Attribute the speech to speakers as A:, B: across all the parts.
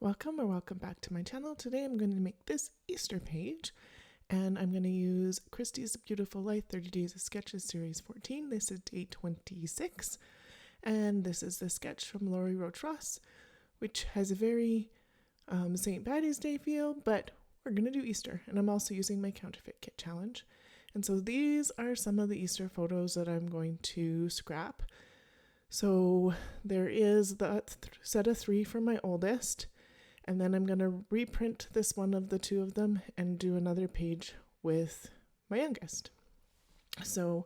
A: Welcome or welcome back to my channel. Today I'm going to make this Easter page and I'm going to use Christie's Beautiful Life 30 Days of Sketches Series 14. This is day 26 and this is the sketch from Lori Roach-Ross, which has a very St. Patty's Day feel, but we're going to do Easter, and I'm also using my counterfeit kit challenge. And so these are some of the Easter photos that I'm going to scrap. So there is the set of 3 for my oldest. And then I'm going to reprint this one of the 2 of them and do another page with my youngest. So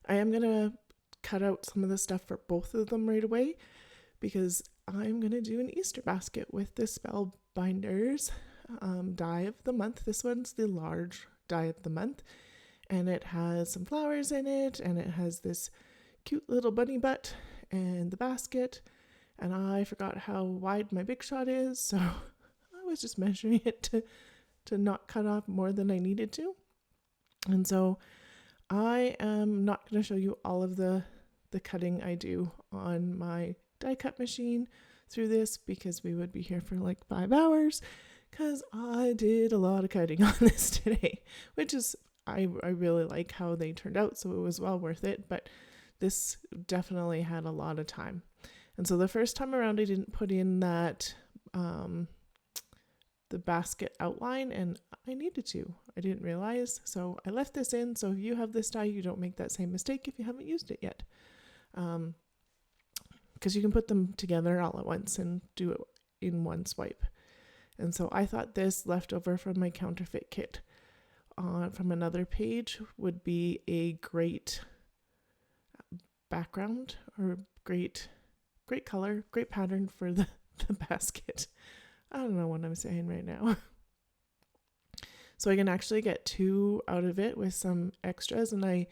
A: I am going to cut out some of the stuff for both of them right away because I'm going to do an Easter basket with the Spellbinders die of the month. This one's the large die of the month. And it has some flowers in it. And it has this cute little bunny butt and the basket. And I forgot how wide my big shot is, so I was just measuring it to not cut off more than I needed to. And so I am not going to show you all of the cutting I do on my die cut machine through this because we would be here for like 5 hours because I did a lot of cutting on this today, which is, I really like how they turned out, so it was well worth it, but this definitely had a lot of time. And so the first time around, I didn't put in that, the basket outline, and I needed to. I didn't realize. So I left this in. So if you have this die, you don't make that same mistake if you haven't used it yet. Because you can put them together all at once and do it in one swipe. And so I thought this leftover from my counterfeit kit from another page would be a great background or great color, great pattern for the basket. I don't know what I'm saying right now. So I can actually get 2 out of it with some extras, and I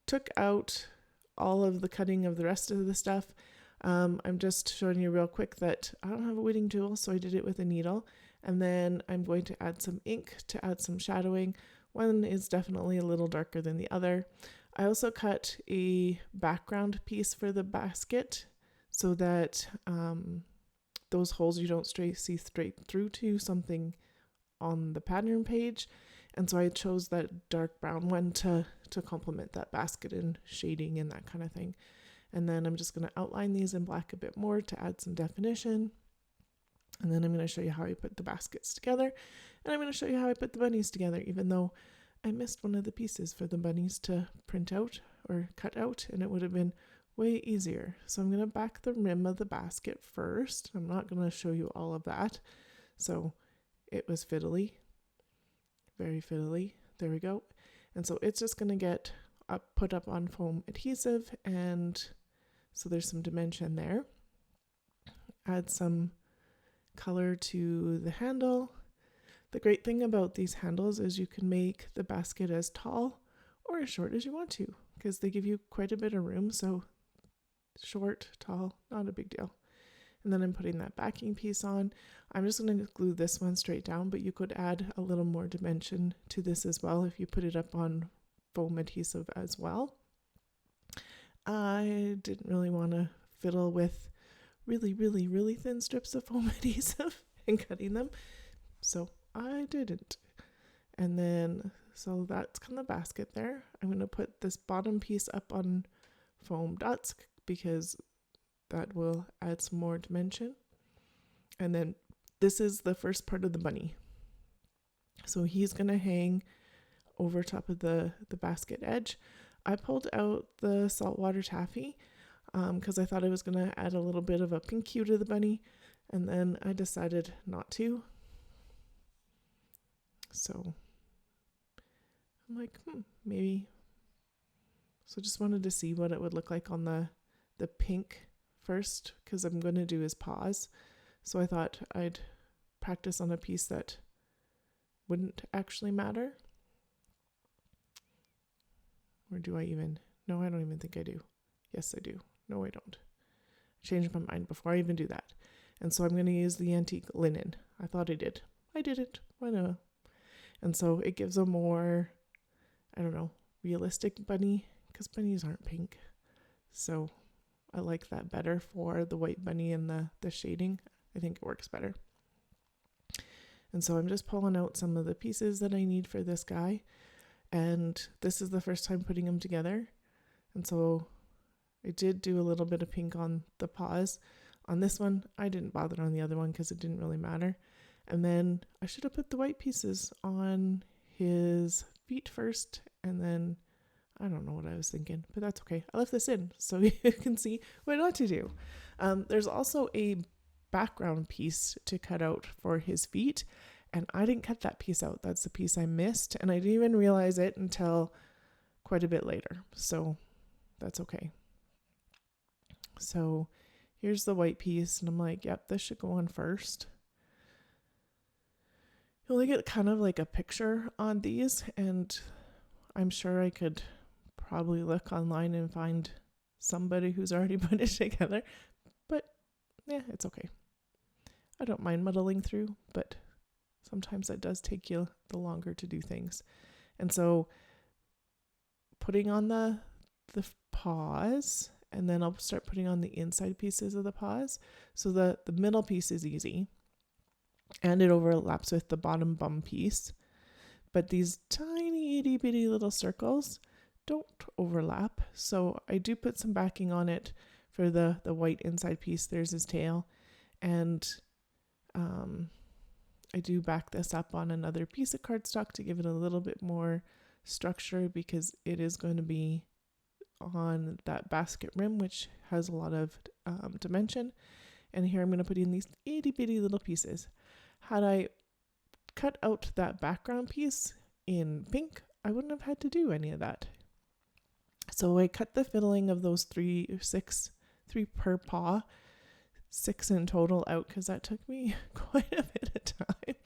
A: took out all of the cutting of the rest of the stuff. I'm just showing you real quick that I don't have a weeding tool, so I did it with a needle. And then I'm going to add some ink to add some shadowing. One is definitely a little darker than the other. I also cut a background piece for the basket so that those holes you don't see straight through to something on the pattern page. And so I chose that dark brown one to complement that basket and shading and that kind of thing. And then I'm just going to outline these in black a bit more to add some definition. And then I'm going to show you how I put the baskets together. And I'm going to show you how I put the bunnies together, even though I missed one of the pieces for the bunnies to print out or cut out, and it would have been way easier. So I'm going to back the rim of the basket first. I'm not going to show you all of that. So it was fiddly, very fiddly. There we go. And so it's just going to get put up on foam adhesive, and so there's some dimension there. Add some color to the handle. The great thing about these handles is you can make the basket as tall or as short as you want to, because they give you quite a bit of room. So short, tall, not a big deal. And then I'm putting that backing piece on. I'm just going to glue this one straight down, but you could add a little more dimension to this as well if you put it up on foam adhesive as well. I didn't really want to fiddle with really, really, really thin strips of foam adhesive and cutting them, so I didn't. And then, so that's kind of the basket there. I'm going to put this bottom piece up on foam dots because that will add some more dimension. And then this is the first part of the bunny. So he's going to hang over top of the basket edge. I pulled out the saltwater taffy because I thought I was going to add a little bit of a pink hue to the bunny, and then I decided not to. So I'm like, maybe. So just wanted to see what it would look like on the pink first, because I'm going to do his paws. So I thought I'd practice on a piece that wouldn't actually matter. Or do I even? No, I don't even think I do. Yes, I do. No, I don't. I changed my mind before I even do that. And so I'm going to use the antique linen. I thought I did. I did it. Why not? And so it gives a more, I don't know, realistic bunny, because bunnies aren't pink. So I like that better for the white bunny and the shading. I think it works better. And so I'm just pulling out some of the pieces that I need for this guy. And this is the first time putting them together. And so I did do a little bit of pink on the paws. On this one, I didn't bother on the other one because it didn't really matter. And then I should have put the white pieces on his feet first, and then I don't know what I was thinking, but that's okay. I left this in so you can see what not to do. There's also a background piece to cut out for his feet, and I didn't cut that piece out. That's the piece I missed, and I didn't even realize it until quite a bit later, so that's okay. So here's the white piece, and I'm like, yep, this should go on first. You only get kind of like a picture on these, and I'm sure I could probably look online and find somebody who's already put it together, but yeah, it's okay. I don't mind muddling through, but sometimes it does take you the longer to do things. And so putting on the paws, and then I'll start putting on the inside pieces of the paws. So the middle piece is easy, and it overlaps with the bottom bum piece. But these tiny itty bitty little circles don't overlap. So I do put some backing on it for the white inside piece. There's his tail. And I do back this up on another piece of cardstock to give it a little bit more structure, because it is going to be on that basket rim, which has a lot of dimension. And here I'm going to put in these itty bitty little pieces. Had I cut out that background piece in pink, I wouldn't have had to do any of that. So I cut the fiddling of those three per paw, 6 in total out, because that took me quite a bit of time.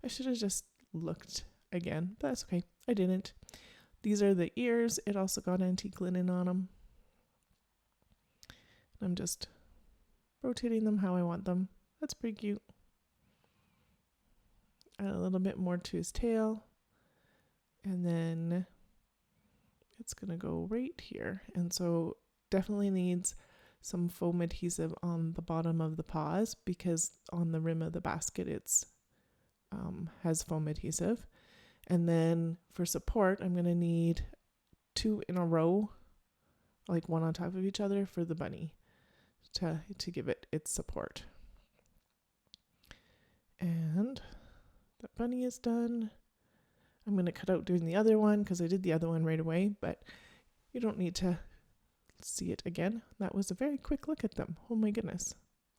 A: I should have just looked again, but that's okay. I didn't. These are the ears. It also got antique linen on them. I'm just rotating them how I want them. That's pretty cute. Add a little bit more to his tail, and then it's gonna go right here. And so definitely needs some foam adhesive on the bottom of the paws, because on the rim of the basket it's has foam adhesive. And then for support, I'm gonna need 2 in a row, like one on top of each other, for the bunny to give it its support. And the bunny is done. I'm going to cut out doing the other one because I did the other one right away, but you don't need to see it again. That was a very quick look at them. Oh my goodness.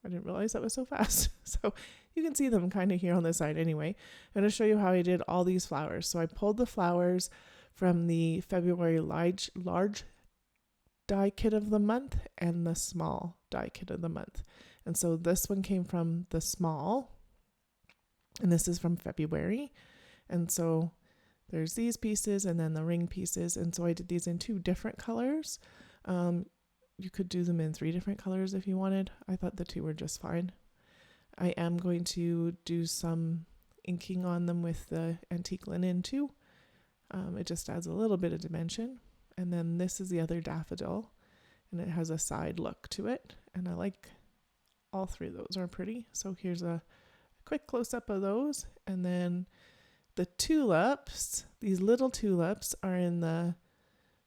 A: I didn't realize that was so fast. So you can see them kind of here on the side anyway. I'm going to show you how I did all these flowers. So I pulled the flowers from the February large die kit of the month and the small die kit of the month. And so this one came from the small, and this is from February. And so there's these pieces and then the ring pieces. And so I did these in 2 different colors. You could do them in 3 different colors if you wanted. I thought the 2 were just fine. I am going to do some inking on them with the antique linen too. It just adds a little bit of dimension. And then this is the other daffodil, and it has a side look to it. And I like all 3 of those are pretty. So here's a quick close-up of those. And then the tulips, these little tulips, are in the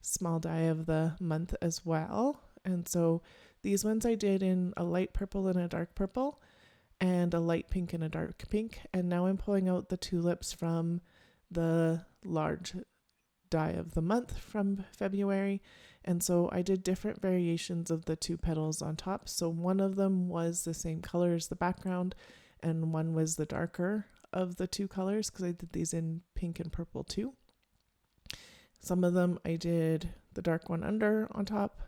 A: small die of the month as well. And so these ones I did in a light purple and a dark purple, and a light pink and a dark pink. And now I'm pulling out the tulips from the large die of the month from February. And so I did different variations of the 2 petals on top. So one of them was the same color as the background, and one was the darker of the 2 colors, because I did these in pink and purple too. Some of them I did the dark one under on top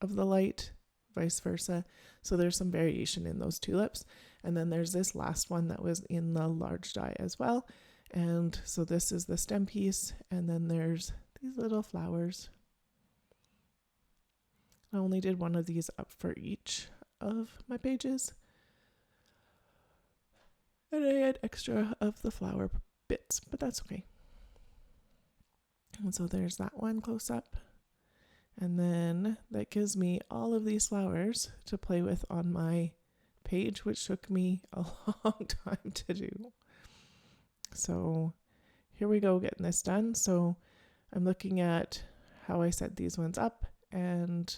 A: of the light, vice versa. So there's some variation in those tulips. And then there's this last one that was in the large die as well. And so this is the stem piece, and then there's these little flowers. I only did one of these up for each of my pages. And I had extra of the flower bits, but that's okay. And so there's that one close up. And then that gives me all of these flowers to play with on my page, which took me a long time to do. So here we go, getting this done. So I'm looking at how I set these ones up, and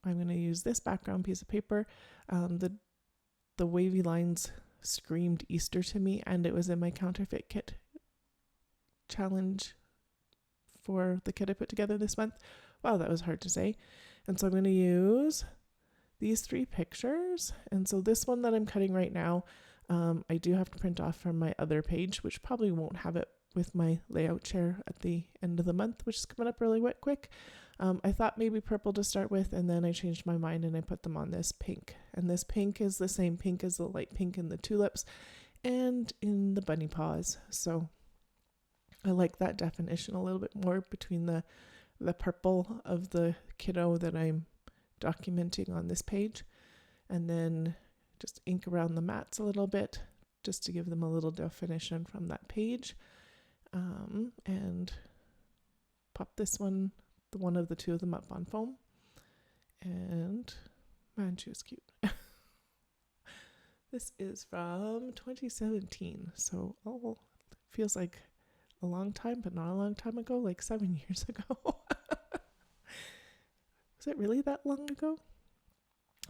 A: I'm going to use this background piece of paper. The wavy lines screamed Easter to me, and it was in my counterfeit kit challenge for the kit I put together this month. Wow, that was hard to say. And so I'm going to use these 3 pictures. And so this one that I'm cutting right now, I do have to print off from my other page, which probably won't have it with my layout chair at the end of the month, which is coming up really quick. I thought maybe purple to start with, and then I changed my mind and I put them on this pink. And this pink is the same pink as the light pink in the tulips and in the bunny paws. So I like that definition a little bit more between the purple of the kiddo that I'm documenting on this page, and then just ink around the mats a little bit just to give them a little definition from that page, and pop this one, the one of the 2 of them, up on foam. And man, she was cute. This is from 2017, so feels like a long time, but not a long time ago, like 7 years ago. Was it really that long ago?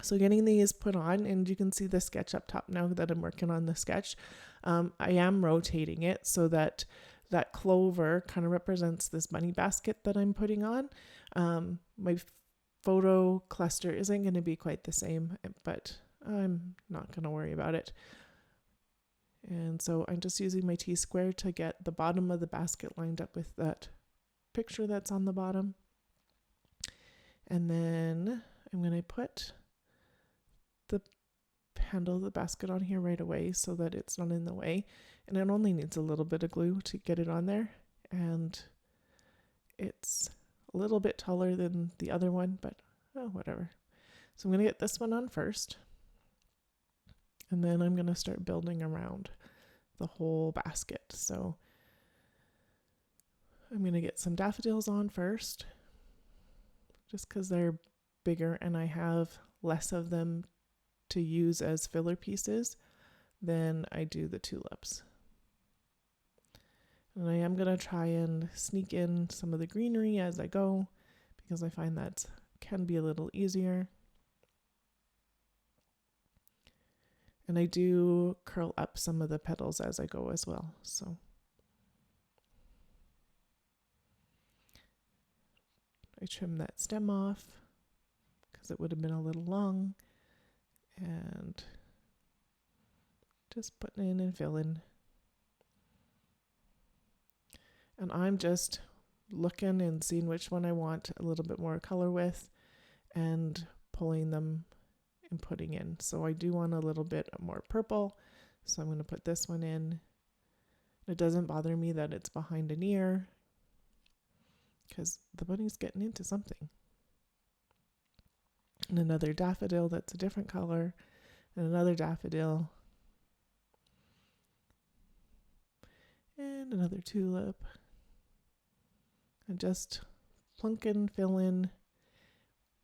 A: So getting these put on, and you can see the sketch up top now that I'm working on the sketch. I am rotating it so that that clover kind of represents this bunny basket that I'm putting on. My photo cluster isn't going to be quite the same, but I'm not going to worry about it. And so I'm just using my T-square to get the bottom of the basket lined up with that picture that's on the bottom. And then I'm going to put the handle of the basket on here right away so that it's not in the way. And it only needs a little bit of glue to get it on there. And it's a little bit taller than the other one, but whatever. So I'm going to get this one on first. And then I'm going to start building around the whole basket. So I'm going to get some daffodils on first, just because they're bigger and I have less of them to use as filler pieces than I do the tulips. And I am going to try and sneak in some of the greenery as I go, because I find that can be a little easier. And I do curl up some of the petals as I go as well. So I trim that stem off because it would have been a little long, and just putting in and filling. And I'm just looking and seeing which one I want a little bit more color with and pulling them and putting in. So I do want a little bit more purple, so I'm going to put this one in. It doesn't bother me that it's behind an ear because the bunny's getting into something. And another daffodil that's a different color, and another daffodil, and another tulip. And just plunk in, fill in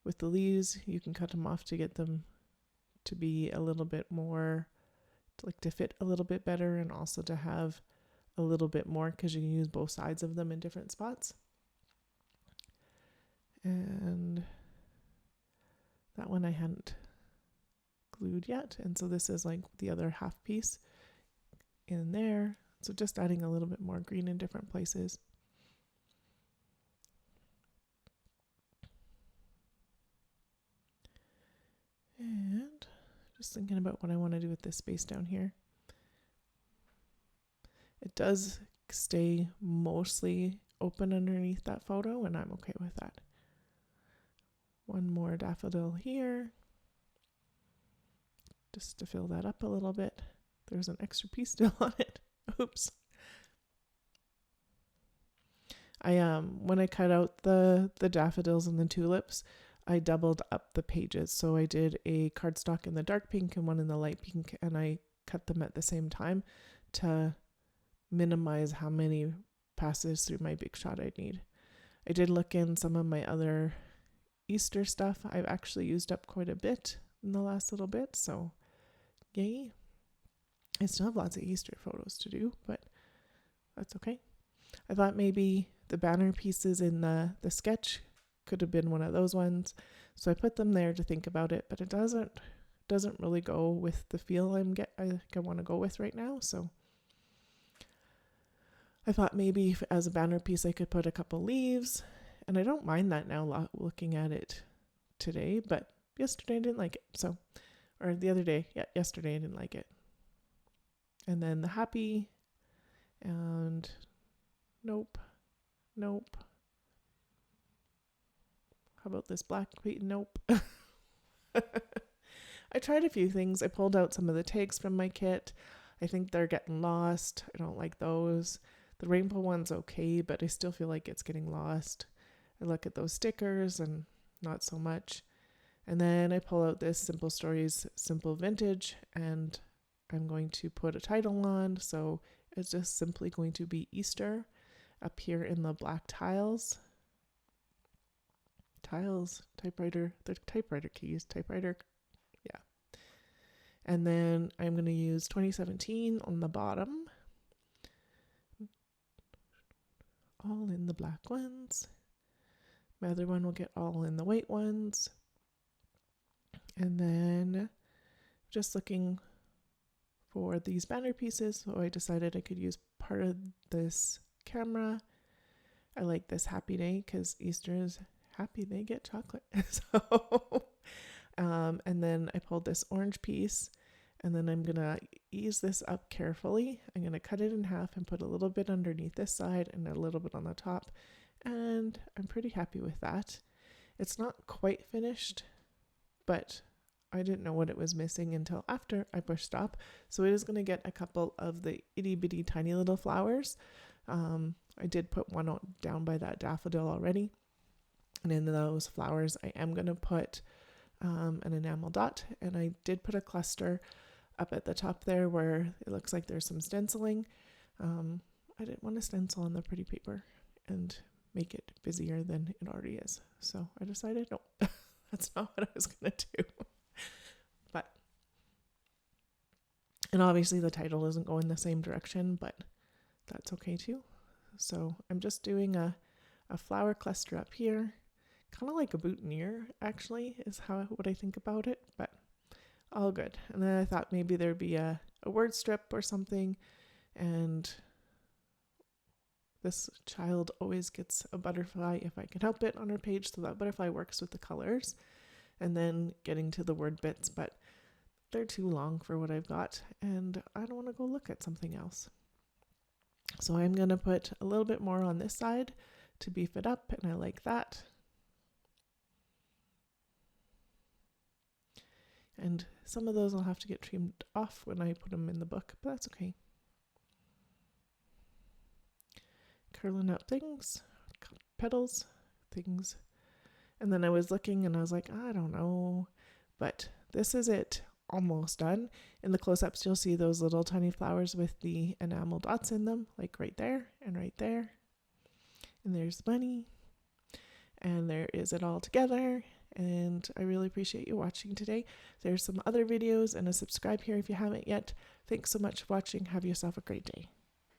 A: with the leaves. You can cut them off to get them to be a little bit more, to fit a little bit better, and also to have a little bit more because you can use both sides of them in different spots. And that one I hadn't glued yet, and so this is like the other half piece in there. So just adding a little bit more green in different places. And just thinking about what I want to do with this space down here. It does stay mostly open underneath that photo, and I'm okay with that. One more daffodil here, just to fill that up a little bit. There's an extra piece still on it. Oops. When I cut out the daffodils and the tulips, I doubled up the pages. So I did a cardstock in the dark pink and one in the light pink, and I cut them at the same time to minimize how many passes through my big shot I'd need. I did look in some of my other Easter stuff. I've actually used up quite a bit in the last little bit, so yay. I still have lots of Easter photos to do, but that's okay. I thought maybe the banner pieces in the sketch could have been one of those ones. So I put them there to think about it, but it doesn't really go with the feel I want to go with right now. So I thought maybe as a banner piece I could put a couple leaves, and I don't mind that now looking at it today, but yesterday I didn't like it. So, or the other day, yesterday I didn't like it. And then the happy, and nope. How about this black? Nope. I tried a few things. I pulled out some of the tags from my kit. I think they're getting lost. I don't like those. The rainbow one's okay, but I still feel like it's getting lost. I look at those stickers and not so much. And then I pull out this Simple Stories Simple Vintage, and I'm going to put a title on. So it's just simply going to be Easter up here in the black tiles. Typewriter, the typewriter keys, yeah. And then I'm going to use 2017 on the bottom. All in the black ones. My other one will get all in the white ones. And then just looking for these banner pieces, so I decided I could use part of this camera. I like this happy day because Easter is happy they get chocolate. So, and then I pulled this orange piece, and then I'm gonna ease this up carefully. I'm gonna cut it in half and put a little bit underneath this side and a little bit on the top, and I'm pretty happy with that. It's not quite finished, but I didn't know what it was missing until after I pushed stop. So it is going to get a couple of the itty bitty tiny little flowers. I did put one down by that daffodil already. And in those flowers, I am going to put an enamel dot. And I did put a cluster up at the top there where it looks like there's some stenciling. I didn't want to stencil on the pretty paper and make it busier than it already is. So I decided, no, that's not what I was going to do. And obviously the title doesn't go in the same direction, but that's okay too. So I'm just doing a flower cluster up here, kind of like a boutonniere actually is what I think about it, but all good. And then I thought maybe there'd be a word strip or something, and this child always gets a butterfly if I can help it on her page, so that butterfly works with the colors, and then getting to the word bits, but they're too long for what I've got, and I don't want to go look at something else. So I'm going to put a little bit more on this side to beef it up, and I like that. And some of those I'll have to get trimmed off when I put them in the book, but that's okay. Curling up things, petals, things. And then I was looking and I was like, I don't know, but this is it. Almost done. In the close-ups you'll see those little tiny flowers with the enamel dots in them, like right there and right there. And there's the bunny, and there is it all together. And I really appreciate you watching today. There's some other videos and a subscribe here if you haven't yet. Thanks so much for watching. Have yourself a great day.